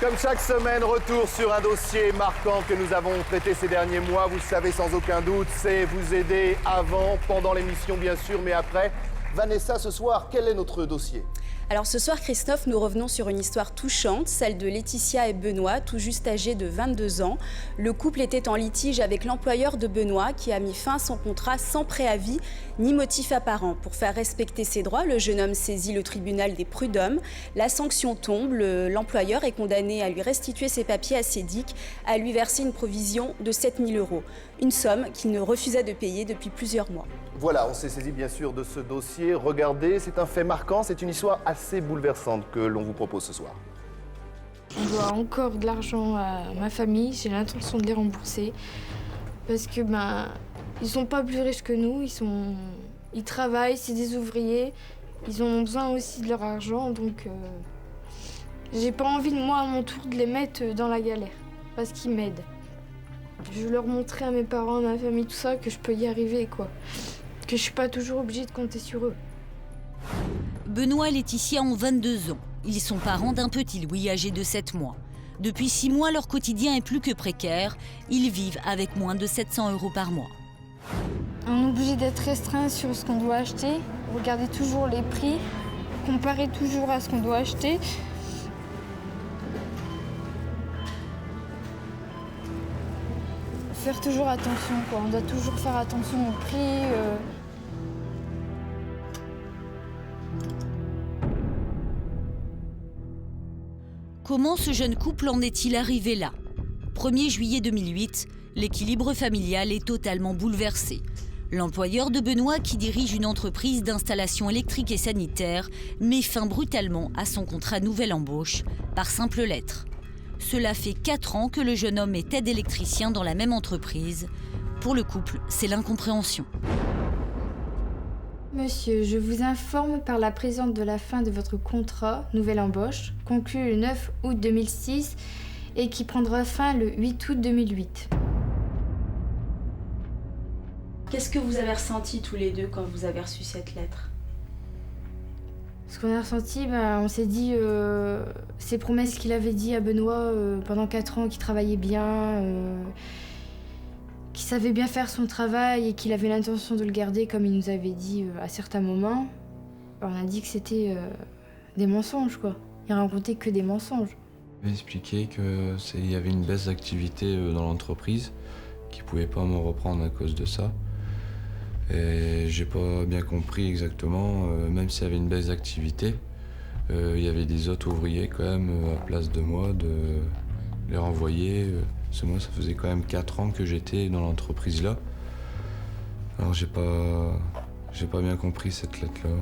Comme chaque semaine, retour sur un dossier marquant que nous avons traité ces derniers mois. Vous le savez sans aucun doute, c'est vous aider avant, pendant l'émission bien sûr, mais après. Vanessa, ce soir, quel est notre dossier ? Alors ce soir, Christophe, nous revenons sur une histoire touchante, celle de Laetitia et Benoît, tout juste âgés de 22 ans. Le couple était en litige avec l'employeur de Benoît qui a mis fin à son contrat sans préavis ni motif apparent. Pour faire respecter ses droits, le jeune homme saisit le tribunal des prud'hommes. La sanction tombe, l'employeur est condamné à lui restituer ses papiers à Sédic, à lui verser une provision de 7 000 €. Une somme qu'il ne refusait de payer depuis plusieurs mois. Voilà, on s'est saisi bien sûr de ce dossier. Regardez, c'est un fait marquant, c'est une histoire assez bouleversante que l'on vous propose ce soir. On doit encore de l'argent à ma famille, j'ai l'intention de les rembourser. Parce que ils sont pas plus riches que nous, ils travaillent, c'est des ouvriers. Ils ont besoin aussi de leur argent, donc j'ai pas envie de moi à mon tour de les mettre dans la galère. Parce qu'ils m'aident. Je veux leur montrer à mes parents, à ma famille, tout ça, que je peux y arriver, quoi. Que je suis pas toujours obligée de compter sur eux. Benoît et Laetitia ont 22 ans. Ils sont parents d'un petit Louis âgé de 7 mois. Depuis 6 mois, leur quotidien est plus que précaire. Ils vivent avec moins de 700 € par mois. On est obligé d'être restreint sur ce qu'on doit acheter, regarder toujours les prix, comparer toujours à ce qu'on doit acheter. Faire toujours attention, quoi. On doit toujours faire attention aux prix. Comment ce jeune couple en est-il arrivé là ? 1er juillet 2008, l'équilibre familial est totalement bouleversé. L'employeur de Benoît, qui dirige une entreprise d'installation électrique et sanitaire, met fin brutalement à son contrat nouvelle embauche par simple lettre. Cela fait 4 ans que le jeune homme est aide électricien dans la même entreprise. Pour le couple, c'est l'incompréhension. Monsieur, je vous informe par la présente de la fin de votre contrat nouvelle embauche, conclu le 9 août 2006 et qui prendra fin le 8 août 2008. Qu'est-ce que vous avez ressenti tous les deux quand vous avez reçu cette lettre ? Ce qu'on a ressenti, on s'est dit ces promesses qu'il avait dit à Benoît pendant 4 ans, qu'il travaillait bien, qu'il savait bien faire son travail et qu'il avait l'intention de le garder comme il nous avait dit à certains moments. On a dit que c'était des mensonges, quoi. Il racontait que des mensonges. Il m'a expliqué qu'il y avait une baisse d'activité dans l'entreprise, qu'il ne pouvait pas me reprendre à cause de ça. Et j'ai pas bien compris exactement, même s'il y avait une baisse d'activité, il y avait des autres ouvriers quand même à place de moi, de les renvoyer. Parce que moi, ça faisait quand même 4 ans que j'étais dans l'entreprise là. Alors j'ai pas bien compris cette lettre-là.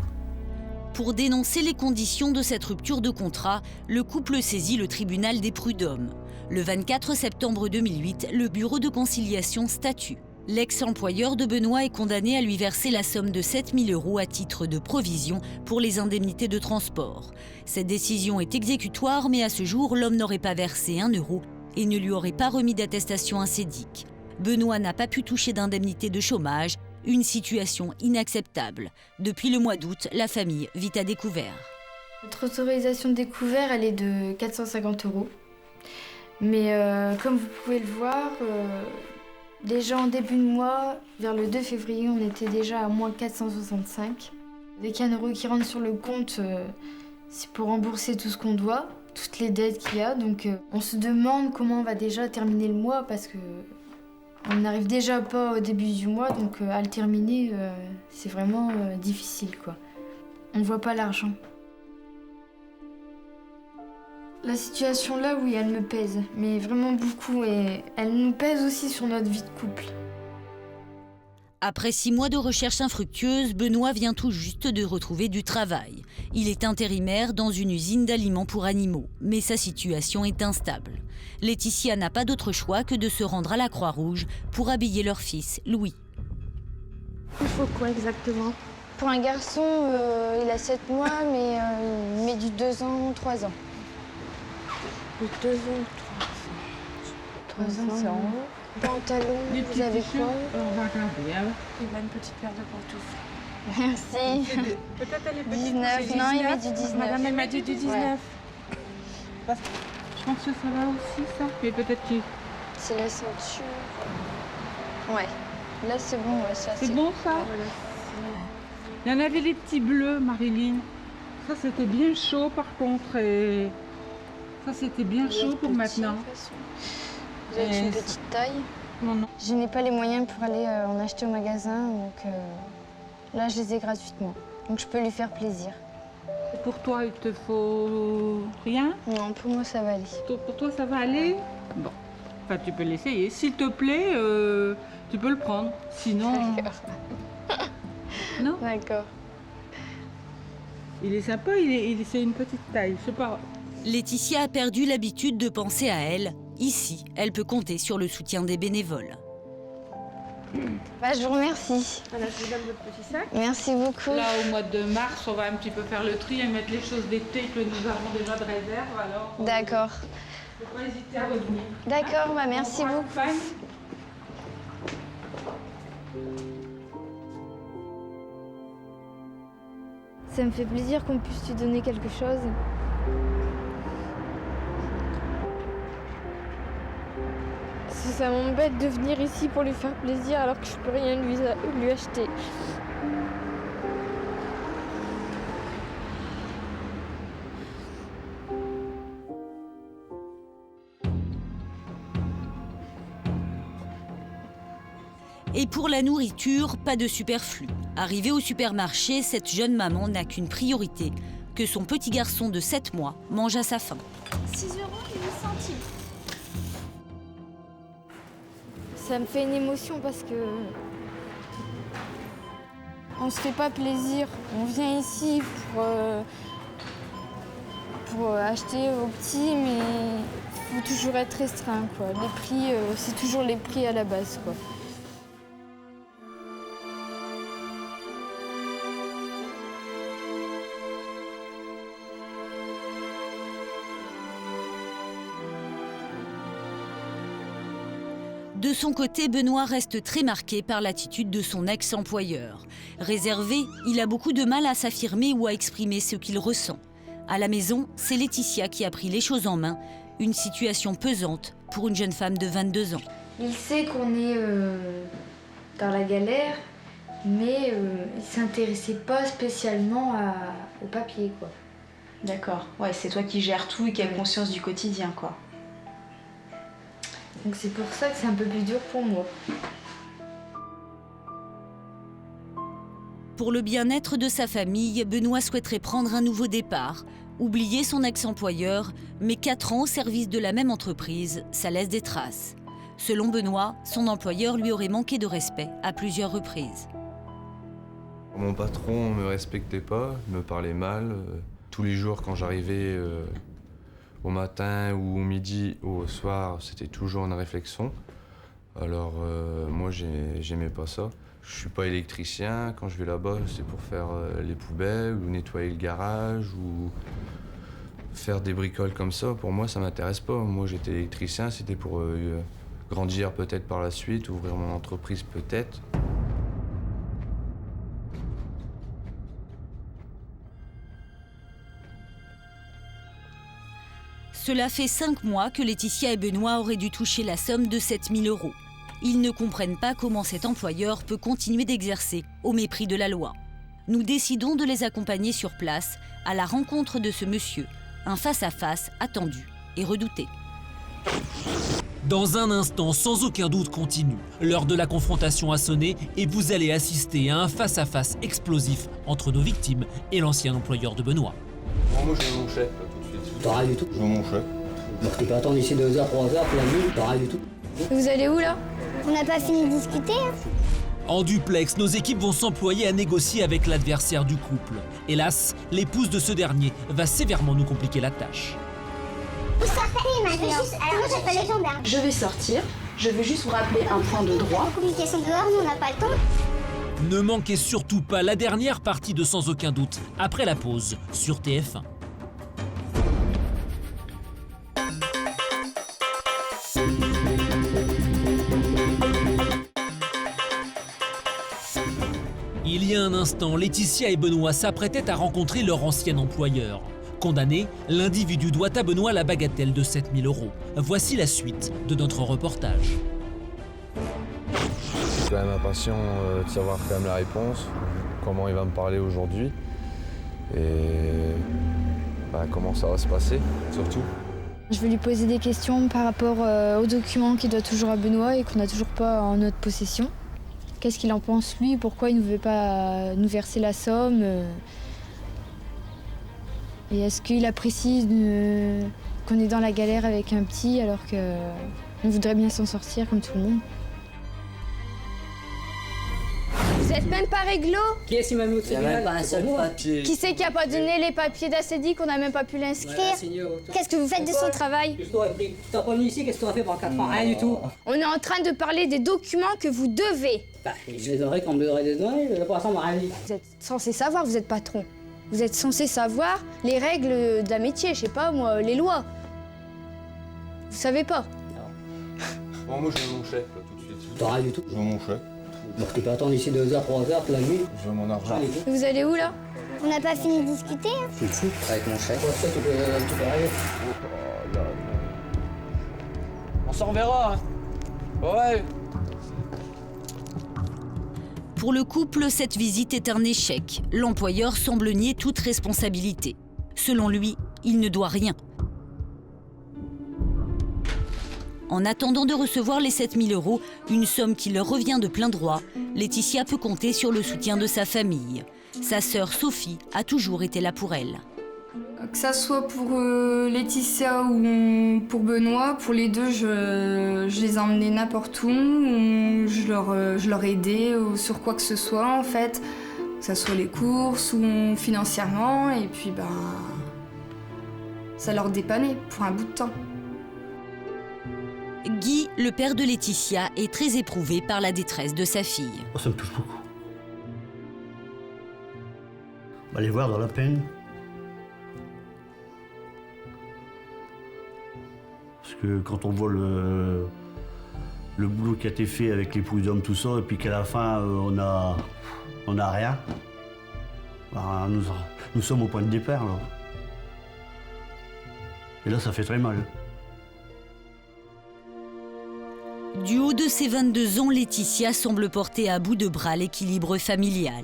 Pour dénoncer les conditions de cette rupture de contrat, le couple saisit le tribunal des prud'hommes. Le 24 septembre 2008, le bureau de conciliation statue. L'ex-employeur de Benoît est condamné à lui verser la somme de 7 000 € à titre de provision pour les indemnités de transport. Cette décision est exécutoire, mais à ce jour, l'homme n'aurait pas versé 1 € et ne lui aurait pas remis d'attestation à Sédic. Benoît n'a pas pu toucher d'indemnité de chômage, une situation inacceptable. Depuis le mois d'août, la famille vit à découvert. Notre autorisation de découvert, elle est de 450 €. Mais comme vous pouvez le voir, déjà en début de mois, vers le 2 février, on était déjà à moins 465. Dès qu'il y a 1 € qui rentre sur le compte, c'est pour rembourser tout ce qu'on doit, toutes les dettes qu'il y a. Donc on se demande comment on va déjà terminer le mois parce que on n'arrive déjà pas au début du mois, donc à le terminer, c'est vraiment difficile, quoi. On ne voit pas l'argent. La situation là, oui, elle me pèse, mais vraiment beaucoup, et elle nous pèse aussi sur notre vie de couple. Après 6 mois de recherche infructueuse, Benoît vient tout juste de retrouver du travail. Il est intérimaire dans une usine d'aliments pour animaux, mais sa situation est instable. Laetitia n'a pas d'autre choix que de se rendre à la Croix-Rouge pour habiller leur fils, Louis. Il faut quoi exactement? Pour un garçon, il a 7 mois, mais il met du 2 ans, 3 ans. De 2 ans, 3 ans, c'est en haut. Pantalon, vous avez quoi? On va regarder. Hein. Il a une petite paire de pantoufles. Merci. Peut-être elle est petite. 19, non, il met du 19. Madame, elle m'a dit du 19. Ouais. Je pense que ça va aussi, ça. Mais peut-être que... C'est la ceinture. Ouais. Là, c'est bon, ouais, ça. C'est bon, ça? Il y en avait des petits bleus, Marilyn. Ça, c'était bien chaud, par contre. Et ça, c'était bien chaud pour maintenant. Vous avez une petite taille? Non, non. Je n'ai pas les moyens pour aller en acheter au magasin, donc là, je les ai gratuitement. Donc, je peux lui faire plaisir. Pour toi, il te faut rien? Non, pour moi, ça va aller. Pour toi, ça va aller? Bon. Enfin, tu peux l'essayer. S'il te plaît, tu peux le prendre. Sinon... D'accord. Non? D'accord. Il est sympa, c'est une petite taille, je sais pas. Laetitia a perdu l'habitude de penser à elle. Ici, elle peut compter sur le soutien des bénévoles. Bah, je vous remercie. Voilà, je vous donne votre petit sac. Merci beaucoup. Là, au mois de mars, on va un petit peu faire le tri et mettre les choses d'été que nous avons déjà de réserve. Alors, D'accord. il ne faut pas hésiter à revenir. D'accord, bah, merci beaucoup. Bye. Ça me fait plaisir qu'on puisse lui donner quelque chose. Ça m'embête de venir ici pour lui faire plaisir alors que je peux rien lui acheter. Et pour la nourriture, pas de superflu. Arrivée au supermarché, cette jeune maman n'a qu'une priorité, que son petit garçon de 7 mois mange à sa faim. 6,08 €. Ça me fait une émotion parce que on se fait pas plaisir. On vient ici pour acheter aux petits, mais il faut toujours être restreint, quoi. Les prix, c'est toujours les prix à la base, quoi. De son côté, Benoît reste très marqué par l'attitude de son ex-employeur. Réservé, il a beaucoup de mal à s'affirmer ou à exprimer ce qu'il ressent. À la maison, c'est Laetitia qui a pris les choses en main, une situation pesante pour une jeune femme de 22 ans. Il sait qu'on est dans la galère, mais il ne s'intéressait pas spécialement au papier, quoi. D'accord. Ouais, c'est toi qui gères tout et qui as conscience du quotidien, quoi. Donc c'est pour ça que c'est un peu plus dur pour moi. Pour le bien-être de sa famille, Benoît souhaiterait prendre un nouveau départ, oublier son ex-employeur, mais 4 ans au service de la même entreprise, ça laisse des traces. Selon Benoît, son employeur lui aurait manqué de respect à plusieurs reprises. Mon patron ne me respectait pas, me parlait mal. Tous les jours quand j'arrivais au matin ou au midi ou au soir, c'était toujours une réflexion. Alors moi, j'aimais pas ça. Je suis pas électricien. Quand je vais là-bas, c'est pour faire les poubelles ou nettoyer le garage ou faire des bricoles comme ça. Pour moi, ça m'intéresse pas. Moi, j'étais électricien, c'était pour grandir peut-être par la suite, ouvrir mon entreprise peut-être. Cela fait 5 mois que Laetitia et Benoît auraient dû toucher la somme de 7 000 €. Ils ne comprennent pas comment cet employeur peut continuer d'exercer au mépris de la loi. Nous décidons de les accompagner sur place à la rencontre de ce monsieur, un face-à-face attendu et redouté. Dans un instant, sans aucun doute continue. L'heure de la confrontation a sonné et vous allez assister à un face-à-face explosif entre nos victimes et l'ancien employeur de Benoît. Moi, je veux mon chèque tout de suite. T'as rien du tout. Je veux mon chèque. Donc tu peux attendre ici 2 heures, 3 heures, puis la nuit, t'as rien du tout. Vous allez où, là? On n'a pas fini de discuter, hein. En duplex, nos équipes vont s'employer à négocier avec l'adversaire du couple. Hélas, l'épouse de ce dernier va sévèrement nous compliquer la tâche. Où ça fait, ma fille? Alors, j'ai pas les gendarmes. Je vais sortir. Je veux juste vous rappeler un point de droit. La communication dehors, nous, on n'a pas le temps. Ne manquez surtout pas la dernière partie de Sans aucun doute, après la pause, sur TF1. Il y a un instant, Laetitia et Benoît s'apprêtaient à rencontrer leur ancien employeur. Condamné, l'individu doit à Benoît la bagatelle de 7 000 €. Voici la suite de notre reportage. Je suis quand même impatient de savoir quand même la réponse, comment il va me parler aujourd'hui et comment ça va se passer surtout. Je vais lui poser des questions par rapport aux documents qu'il doit toujours à Benoît et qu'on n'a toujours pas en notre possession. Qu'est-ce qu'il en pense lui? Pourquoi il ne veut pas nous verser la somme? Et est-ce qu'il apprécie qu'on est dans la galère avec un petit alors qu'on voudrait bien s'en sortir comme tout le monde? Vous êtes même pas réglo? Qui est-ce qui m'a mis au tribunal? Pas un seul papier. Qui c'est qui a pas donné les papiers d'Acédi qu'on n'a même pas pu l'inscrire? Qu'est-ce que vous faites de son travail? Qu'est-ce que t'aurais pris? Tu t'as pas venu ici, qu'est-ce que t'aurais fait pendant 4 ans? Rien du tout. On est en train de parler des documents que vous devez. Bah, je les aurais quand on me les aurait donné, pour l'instant on m'a rien dit. Vous êtes censé savoir, vous êtes patron. Vous êtes censé savoir les règles d'un métier, je sais pas moi, les lois. Vous savez pas? Bon, moi je veux mon chèque là, tout de suite. T'as rien du tout. Je veux mon chèque. Bon, tu peux attendre ici 2 heures, 3 heures, toute la nuit. Je veux mon argent. Vous allez où là? On n'a pas fini de discuter. Hein. Tu te fous? Avec mon chèque. Ouais, ça, tu peux arriver. On s'en verra, hein. Ouais. Pour le couple, cette visite est un échec. L'employeur semble nier toute responsabilité. Selon lui, il ne doit rien. En attendant de recevoir les 7 000 €, une somme qui leur revient de plein droit, Laetitia peut compter sur le soutien de sa famille. Sa sœur Sophie a toujours été là pour elle. Que ça soit pour Laetitia ou pour Benoît, pour les deux, je les ai emmenés n'importe où, je leur ai aidé sur quoi que ce soit en fait, que ça soit les courses ou financièrement, et puis ça leur dépannait pour un bout de temps. Guy, le père de Laetitia, est très éprouvé par la détresse de sa fille. Oh, ça me touche beaucoup. On va les voir dans la peine. Parce que quand on voit le boulot qui a été fait avec les prud'hommes, tout ça, et puis qu'à la fin, on a rien, nous sommes au point de départ. Là. Et là, ça fait très mal. Du haut de ses 22 ans, Laetitia semble porter à bout de bras l'équilibre familial.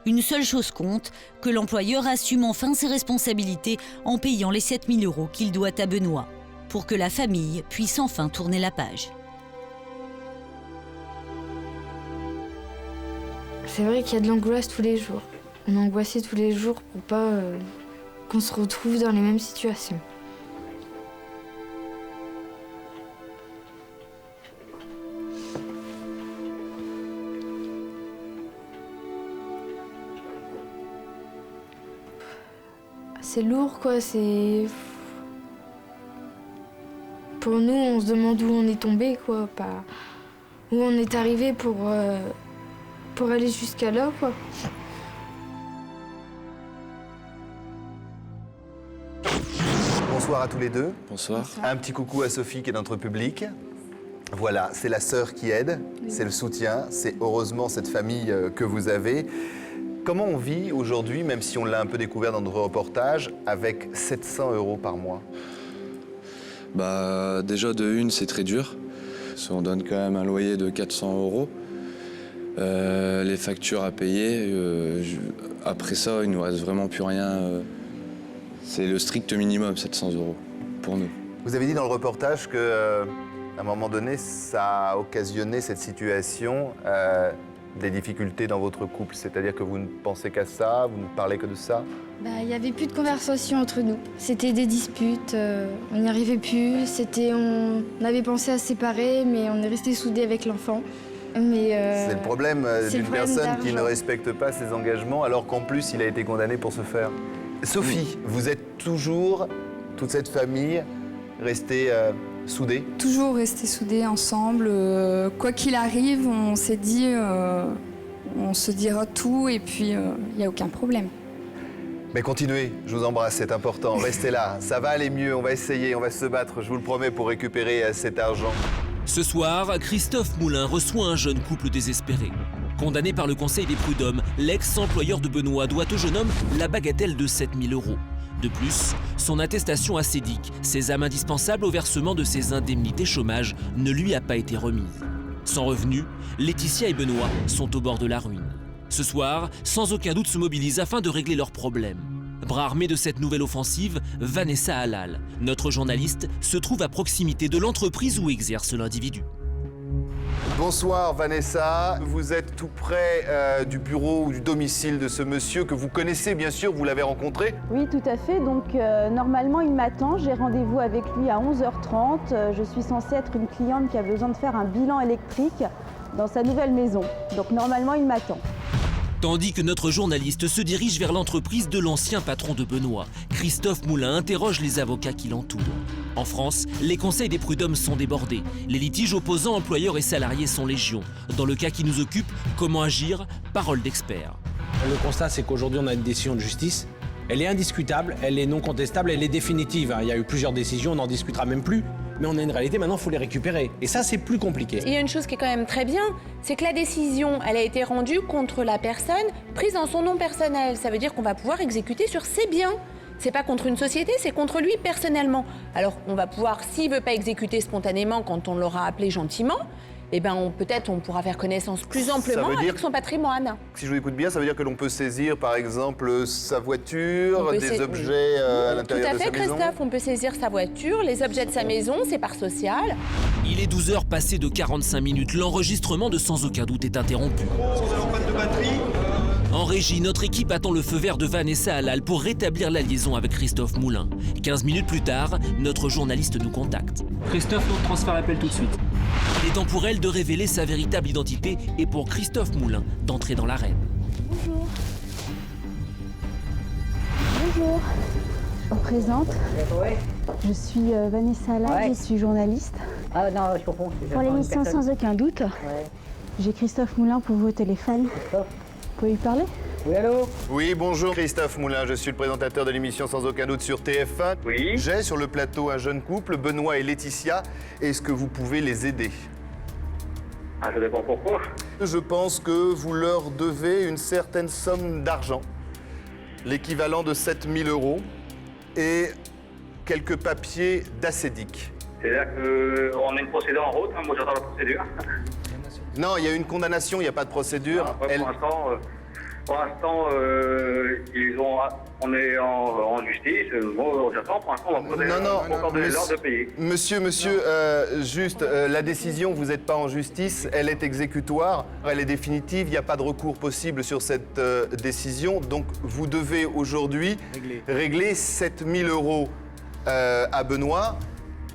Une seule chose compte, que l'employeur assume enfin ses responsabilités en payant les 7 000 € qu'il doit à Benoît, pour que la famille puisse enfin tourner la page. C'est vrai qu'il y a de l'angoisse tous les jours. On est angoissé tous les jours pour pas qu'on se retrouve dans les mêmes situations. C'est lourd quoi, c'est... Pour nous, on se demande où on est tombé quoi, pas où on est arrivé pour aller jusqu'à là quoi. Bonsoir à tous les deux. Bonsoir. Un petit coucou à Sophie qui est notre public. Voilà, c'est la sœur qui aide, c'est le soutien, c'est heureusement cette famille que vous avez. Comment on vit aujourd'hui, même si on l'a un peu découvert dans notre reportage, avec 700 € par mois? Bah déjà de une, c'est très dur. On donne quand même un loyer de 400 €. Les factures à payer, après ça, il nous reste vraiment plus rien. C'est le strict minimum, 700 € pour nous. Vous avez dit dans le reportage que, à un moment donné, ça a occasionné cette situation, des difficultés dans votre couple. C'est-à-dire que vous ne pensez qu'à ça, vous ne parlez que de ça? Il n'y avait plus de conversation entre nous. C'était des disputes, on n'y arrivait plus. On avait pensé à se séparer, mais on est resté soudés avec l'enfant. C'est le problème d'une personne qui ne respecte pas ses engagements, alors qu'en plus, il a été condamné pour ce faire. Sophie, vous êtes toujours, toute cette famille, restée soudés? Toujours rester soudés ensemble. Quoi qu'il arrive, on s'est dit, on se dira tout et puis il n'y a aucun problème. Mais continuez, je vous embrasse, c'est important. Restez là, ça va aller mieux, on va essayer, on va se battre, je vous le promets, pour récupérer cet argent. Ce soir, Christophe Moulin reçoit un jeune couple désespéré. Condamné par le Conseil des prud'hommes, l'ex-employeur de Benoît doit au jeune homme la bagatelle de 7 000 €. De plus, son attestation assédique, sésame indispensable au versement de ses indemnités chômage, ne lui a pas été remise. Sans revenu, Laetitia et Benoît sont au bord de la ruine. Ce soir, sans aucun doute se mobilisent afin de régler leurs problèmes. Bras armé de cette nouvelle offensive, Vanessa Halal, notre journaliste, se trouve à proximité de l'entreprise où exerce l'individu. Bonsoir Vanessa, vous êtes tout près du bureau ou du domicile de ce monsieur que vous connaissez bien sûr, vous l'avez rencontré? Oui, tout à fait. Donc normalement il m'attend, j'ai rendez-vous avec lui à 11h30. Je suis censée être une cliente qui a besoin de faire un bilan électrique dans sa nouvelle maison. Donc normalement il m'attend. Tandis que notre journaliste se dirige vers l'entreprise de l'ancien patron de Benoît, Christophe Moulin interroge les avocats qui l'entourent. En France, les conseils des prud'hommes sont débordés. Les litiges opposant employeurs et salariés sont légion. Dans le cas qui nous occupe, comment agir? Parole d'expert. Le constat, c'est qu'aujourd'hui, on a une décision de justice. Elle est indiscutable, elle est non contestable, elle est définitive. Il y a eu plusieurs décisions, on n'en discutera même plus. Mais on a une réalité, maintenant, il faut les récupérer. Et ça, c'est plus compliqué. Il y a une chose qui est quand même très bien, c'est que la décision, elle a été rendue contre la personne, prise en son nom personnel. Ça veut dire qu'on va pouvoir exécuter sur ses biens. C'est pas contre une société, c'est contre lui personnellement. Alors, on va pouvoir, s'il veut pas exécuter spontanément quand on l'aura appelé gentiment, eh ben peut-être on pourra faire connaissance plus amplement avec son patrimoine. Si je vous écoute bien, ça veut dire que l'on peut saisir par exemple sa voiture, des objets à l'intérieur de sa maison. Tout à fait Christophe, on peut saisir sa voiture, les objets de sa maison, ses parts sociales. Il est 12h passées de 45 minutes, l'enregistrement de Sans aucun doute est interrompu. En régie, notre équipe attend le feu vert de Vanessa Halal pour rétablir la liaison avec Christophe Moulin. 15 minutes plus tard, notre journaliste nous contacte. Christophe, on transfère l'appel tout de suite. Il est temps pour elle de révéler sa véritable identité et pour Christophe Moulin d'entrer dans l'arène. Bonjour. Bonjour. Je me présente. Je suis Vanessa Halal, je suis journaliste. Ah non, je comprends. Pour l'émission Sans aucun doute, j'ai Christophe Moulin pour vous au téléphone. Vous pouvez lui parler? Oui, allô? Oui, bonjour Christophe Moulin, je suis le présentateur de l'émission Sans aucun doute sur TF1. Oui. J'ai sur le plateau un jeune couple, Benoît et Laetitia. Est-ce que vous pouvez les aider? Ah, ça dépend pourquoi. Je pense que vous leur devez une certaine somme d'argent, l'équivalent de 7 000 € et quelques papiers d'assédique. C'est-à-dire qu'on a une procédure en route, hein, moi j'attends la procédure. Non, il y a une condamnation, il n'y a pas de procédure. Après, pour l'instant, on est en justice. Moi, j'attends. Pour l'instant, on va poser l'ordre de payer. Monsieur, juste, la décision, vous n'êtes pas en justice, elle est exécutoire, elle est définitive, il n'y a pas de recours possible sur cette décision. Donc, vous devez aujourd'hui régler 7 000 € à Benoît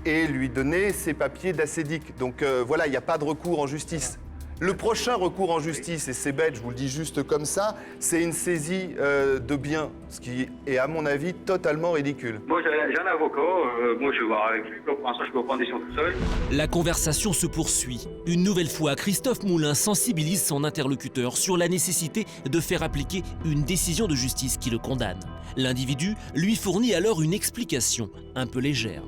et lui donner ses papiers d'assédique. Donc, voilà, il n'y a pas de recours en justice. Le prochain recours en justice, et c'est bête, je vous le dis juste comme ça, c'est une saisie de biens, ce qui est à mon avis totalement ridicule. Moi j'ai un avocat, moi je vais voir avec lui, pour l'instant je peux prendre des décisions tout seul. La conversation se poursuit. Une nouvelle fois, Christophe Moulin sensibilise son interlocuteur sur la nécessité de faire appliquer une décision de justice qui le condamne. L'individu lui fournit alors une explication un peu légère.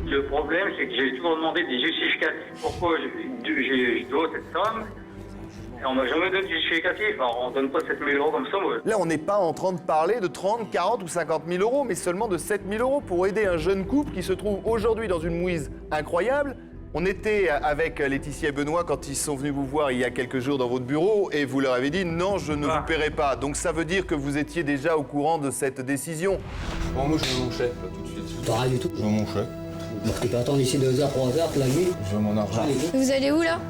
Le problème, c'est que j'ai toujours demandé des justificatifs pourquoi je dois cette somme. Et on m'a jamais donné de justificatif. Alors, on ne donne pas 7 000 € comme ça, moi. Là, on n'est pas en train de parler de 30, 40 ou 50 000 €, mais seulement de 7 000 € pour aider un jeune couple qui se trouve aujourd'hui dans une mouise incroyable. On était avec Laetitia et Benoît quand ils sont venus vous voir il y a quelques jours dans votre bureau et vous leur avez dit non, je ne vous paierai pas. Donc ça veut dire que vous étiez déjà au courant de cette décision. Bon, moi, je veux mon chèque, là, tout de suite. T'as rien du tout. Je veux mon chèque. Tu peux attendre ici 2 heures, 3 heures, la nuit. Je veux mon argent. Vous allez où là?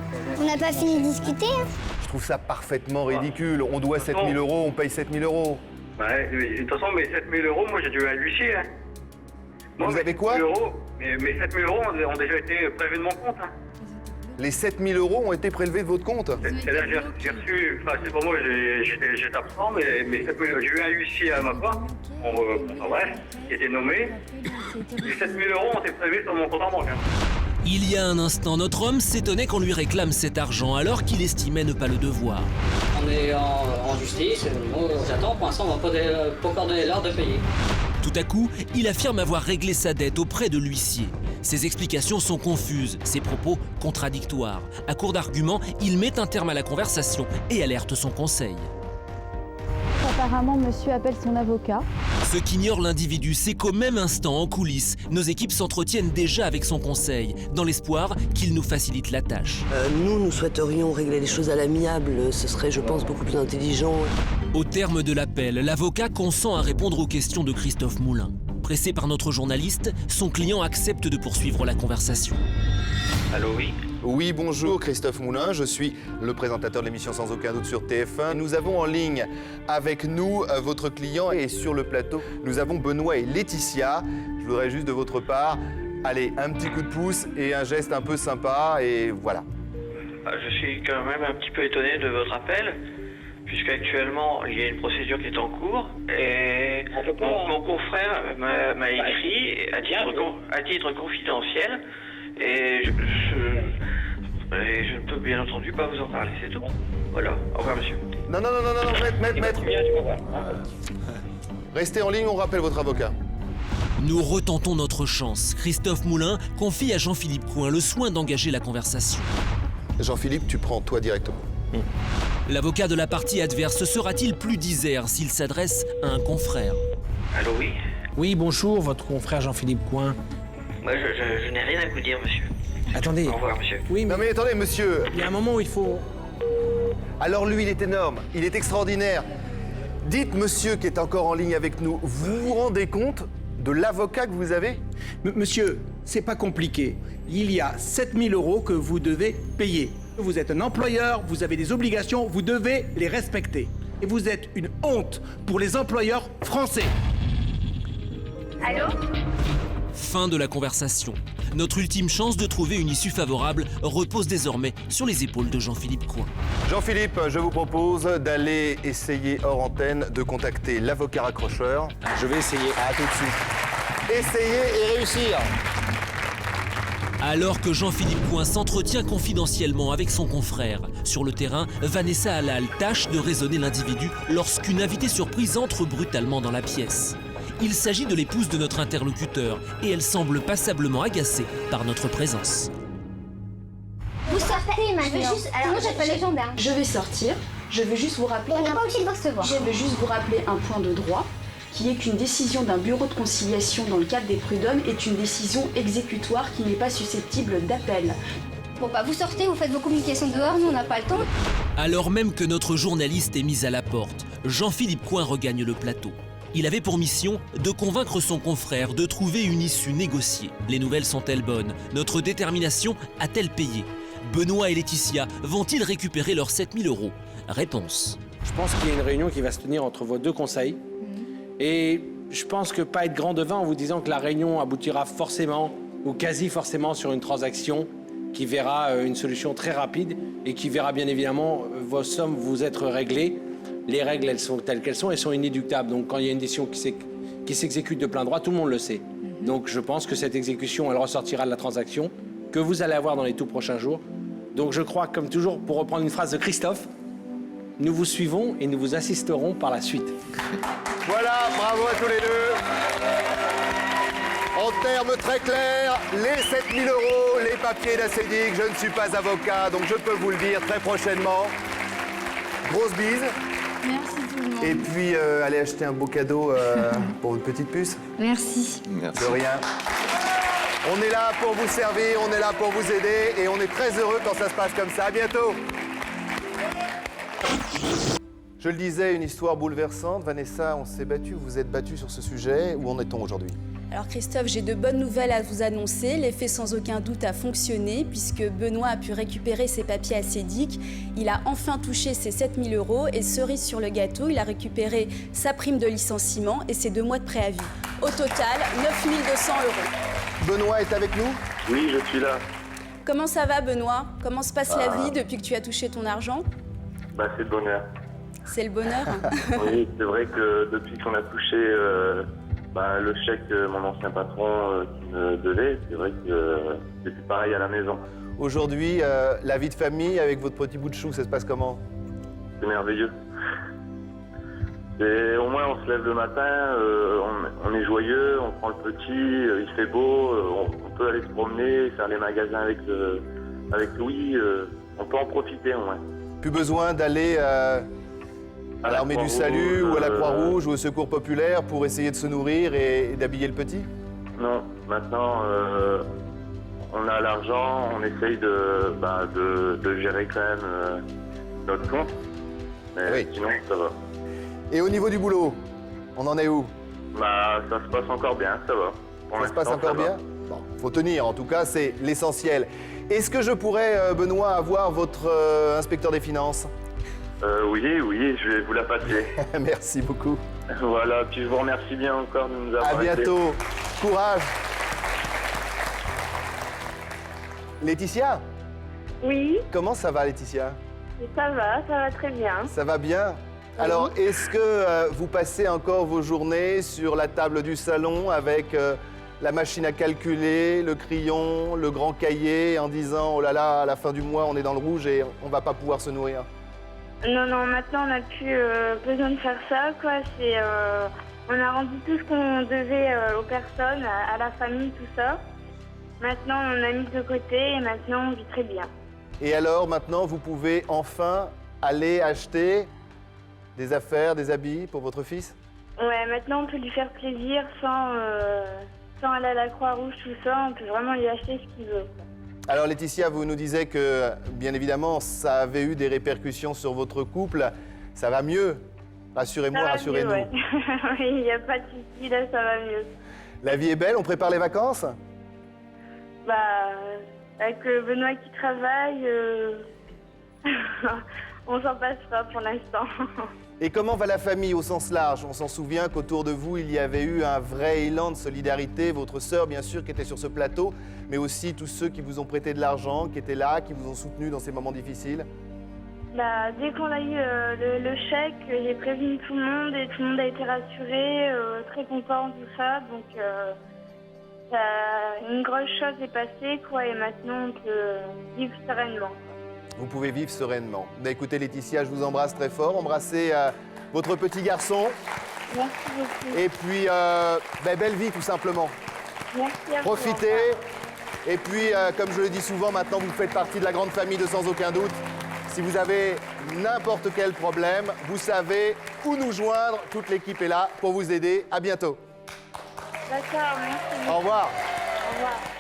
On n'a pas fini de discuter. Hein. Je trouve ça parfaitement ridicule. On doit 7 000 €, on paye 7 000 €. Ouais, de toute façon, mes 7 000 €, moi j'ai dû à l'huissier. Hein. Vous avez quoi? Mes 7 000 € ont déjà été prélevés de mon compte. Hein. Les 7 000 € ont été prélevés de votre compte? C'est-à-dire j'ai reçu, enfin c'est pour moi, j'étais absent, mais mes 7 000 €, j'ai eu un huissier à ma part, qui était nommé. Les 7 000 € ont été prélevés sur mon compte en banque. Hein. Il y a un instant, notre homme s'étonnait qu'on lui réclame cet argent alors qu'il estimait ne pas le devoir. On est en justice, moi j'attends, pour l'instant on va pas encore donner l'ordre de payer. Tout à coup, il affirme avoir réglé sa dette auprès de l'huissier. Ses explications sont confuses, ses propos contradictoires. À court d'arguments, il met un terme à la conversation et alerte son conseil. Ça apparemment, monsieur appelle son avocat. Ce qu'ignore l'individu, c'est qu'au même instant, en coulisses, nos équipes s'entretiennent déjà avec son conseil, dans l'espoir qu'il nous facilite la tâche. Nous souhaiterions régler les choses à l'amiable. Ce serait, je pense, beaucoup plus intelligent. Au terme de l'appel, l'avocat consent à répondre aux questions de Christophe Moulin. Pressé par notre journaliste, son client accepte de poursuivre la conversation. Allô, oui. Oui, bonjour, Christophe Moulin. Je suis le présentateur de l'émission Sans aucun doute sur TF1. Nous avons en ligne avec nous votre client et sur le plateau, nous avons Benoît et Laetitia. Je voudrais juste de votre part, allez, un petit coup de pouce et un geste un peu sympa et voilà. Je suis quand même un petit peu étonné de votre appel, puisqu'actuellement, il y a une procédure qui est en cours et mon confrère m'a écrit à titre confidentiel et je ne peux bien entendu pas vous en parler, c'est tout. Voilà, au revoir monsieur. Non, maître. Restez en ligne, on rappelle votre avocat. Nous retentons notre chance. Christophe Moulin confie à Jean-Philippe Coin le soin d'engager la conversation. Jean-Philippe, tu prends toi directement. L'avocat de la partie adverse sera-t-il plus disert s'il s'adresse à un confrère? Allô, oui. Oui, bonjour, votre confrère Jean-Philippe Coin. Moi, je n'ai rien à vous dire, monsieur. Attendez. Au revoir, monsieur. Oui, Non mais attendez, monsieur. Il y a un moment où il faut... Alors lui, il est énorme, il est extraordinaire. Dites, monsieur qui est encore en ligne avec nous, vous vous rendez compte de l'avocat que vous avez? Monsieur, c'est pas compliqué. Il y a 7 000 € que vous devez payer. Vous êtes un employeur, vous avez des obligations, vous devez les respecter. Et vous êtes une honte pour les employeurs français. Allô? Fin de la conversation. Notre ultime chance de trouver une issue favorable repose désormais sur les épaules de Jean-Philippe Coin. Jean-Philippe, je vous propose d'aller essayer hors antenne de contacter l'avocat raccrocheur. Je vais essayer. À tout de suite. Essayez et réussir. Alors que Jean-Philippe Coin s'entretient confidentiellement avec son confrère, sur le terrain, Vanessa Halal tâche de raisonner l'individu lorsqu'une invitée surprise entre brutalement dans la pièce. Il s'agit de l'épouse de notre interlocuteur et elle semble passablement agacée par notre présence. Vous sortez maintenant. Alors, j'appelle les gendarmes. Je vais sortir. Je veux juste vous rappeler. On n'a pas obligé de recevoir. Je veux juste vous rappeler un point de droit, qui est qu'une décision d'un bureau de conciliation dans le cadre des prud'hommes est une décision exécutoire qui n'est pas susceptible d'appel. Bon bah vous sortez, vous faites vos communications dehors, nous on n'a pas le temps. Alors même que notre journaliste est mis à la porte, Jean-Philippe Coin regagne le plateau. Il avait pour mission de convaincre son confrère de trouver une issue négociée. Les nouvelles sont-elles bonnes? Notre détermination a-t-elle payé? Benoît et Laetitia vont-ils récupérer leurs 7 000 €? Réponse. Je pense qu'il y a une réunion qui va se tenir entre vos deux conseils. Et je pense que pas être grand devin en vous disant que la réunion aboutira forcément ou quasi forcément sur une transaction qui verra une solution très rapide et qui verra bien évidemment vos sommes vous être réglées. Les règles, elles sont telles qu'elles sont inéluctables. Donc quand il y a une décision qui s'exécute de plein droit, tout le monde le sait. Donc je pense que cette exécution, elle ressortira de la transaction que vous allez avoir dans les tout prochains jours. Donc je crois, comme toujours, pour reprendre une phrase de Christophe, nous vous suivons et nous vous assisterons par la suite. Voilà, bravo à tous les deux. En termes très clairs, les 7 000 €, les papiers d'Acédic, je ne suis pas avocat, donc je peux vous le dire très prochainement. Grosse bise. Merci tout le monde. Et puis, allez acheter un beau cadeau pour une petite puce. Merci. De rien. On est là pour vous servir, on est là pour vous aider et on est très heureux quand ça se passe comme ça. À bientôt. Je le disais, une histoire bouleversante. Vanessa, on s'est battu, vous êtes battu sur ce sujet. Où en est-on aujourd'hui? Alors Christophe, j'ai de bonnes nouvelles à vous annoncer. L'effet sans aucun doute a fonctionné puisque Benoît a pu récupérer ses papiers Acédic. Il a enfin touché ses 7 000 € et cerise sur le gâteau, il a récupéré sa prime de licenciement et ses 2 mois de préavis. Au total, 9 200 €. Benoît est avec nous? Oui, je suis là. Comment ça va Benoît? Comment se passe la vie depuis que tu as touché ton argent? Bah, c'est le bonheur. C'est le bonheur. Oui, c'est vrai que depuis qu'on a touché le chèque de mon ancien patron qui me devait, c'est vrai que c'est plus pareil à la maison. Aujourd'hui, la vie de famille avec votre petit bout de chou, ça se passe comment? C'est merveilleux. Et au moins, on se lève le matin, on est joyeux, on prend le petit, il fait beau, on peut aller se promener, faire les magasins avec Louis, on peut en profiter au moins. Plus besoin d'aller À l'Armée du Salut ou à la Croix-Rouge ou au Secours Populaire pour essayer de se nourrir et d'habiller le petit? Non, maintenant, on a l'argent, on essaye de gérer quand même notre compte. Mais sinon, ça va. Et au niveau du boulot, on en est où? Bah, ça se passe encore bien, ça va. Ça se passe encore bien? Bon, faut tenir, en tout cas, c'est l'essentiel. Est-ce que je pourrais, Benoît, avoir votre inspecteur des finances? Oui, je vais vous la passer. Merci beaucoup. Voilà, puis je vous remercie bien encore de nous avoir À bientôt. Courage. Laetitia? Oui. Comment ça va, Laetitia? Ça va très bien. Ça va bien? Alors, est-ce que vous passez encore vos journées sur la table du salon avec la machine à calculer, le crayon, le grand cahier, en disant « Oh là là, à la fin du mois, on est dans le rouge et on va pas pouvoir se nourrir ». Non, maintenant on n'a plus besoin de faire ça, quoi. On a rendu tout ce qu'on devait aux personnes, à la famille, tout ça. Maintenant, on a mis de côté et maintenant on vit très bien. Et alors, maintenant, vous pouvez enfin aller acheter des affaires, des habits pour votre fils? Ouais, maintenant on peut lui faire plaisir sans aller à la Croix-Rouge, tout ça. On peut vraiment lui acheter ce qu'il veut, quoi. Alors Laetitia, vous nous disiez que, bien évidemment, ça avait eu des répercussions sur votre couple. Ça va mieux? Rassurez-moi, rassurez-nous. Ouais. Oui, il n'y a pas de souci, là, ça va mieux. La vie est belle, on prépare les vacances? Bah, avec Benoît qui travaille, on s'en passera pour l'instant. Et comment va la famille au sens large? On s'en souvient qu'autour de vous, il y avait eu un vrai élan de solidarité. Votre sœur, bien sûr, qui était sur ce plateau, mais aussi tous ceux qui vous ont prêté de l'argent, qui étaient là, qui vous ont soutenu dans ces moments difficiles. Bah, dès qu'on a eu le chèque, j'ai prévenu tout le monde et tout le monde a été rassuré, très content, tout ça. Donc, une grosse chose est passée, quoi, et maintenant on peut vivre sereinement, quoi. Vous pouvez vivre sereinement. Bah, écoutez, Laetitia, je vous embrasse très fort. Embrassez votre petit garçon. Merci beaucoup. Et puis, belle vie, tout simplement. Merci à vous. Profitez. Et puis, comme je le dis souvent, maintenant, vous faites partie de la grande famille de Sans Aucun Doute. Si vous avez n'importe quel problème, vous savez où nous joindre. Toute l'équipe est là pour vous aider. À bientôt. D'accord, merci. Au revoir. Au revoir.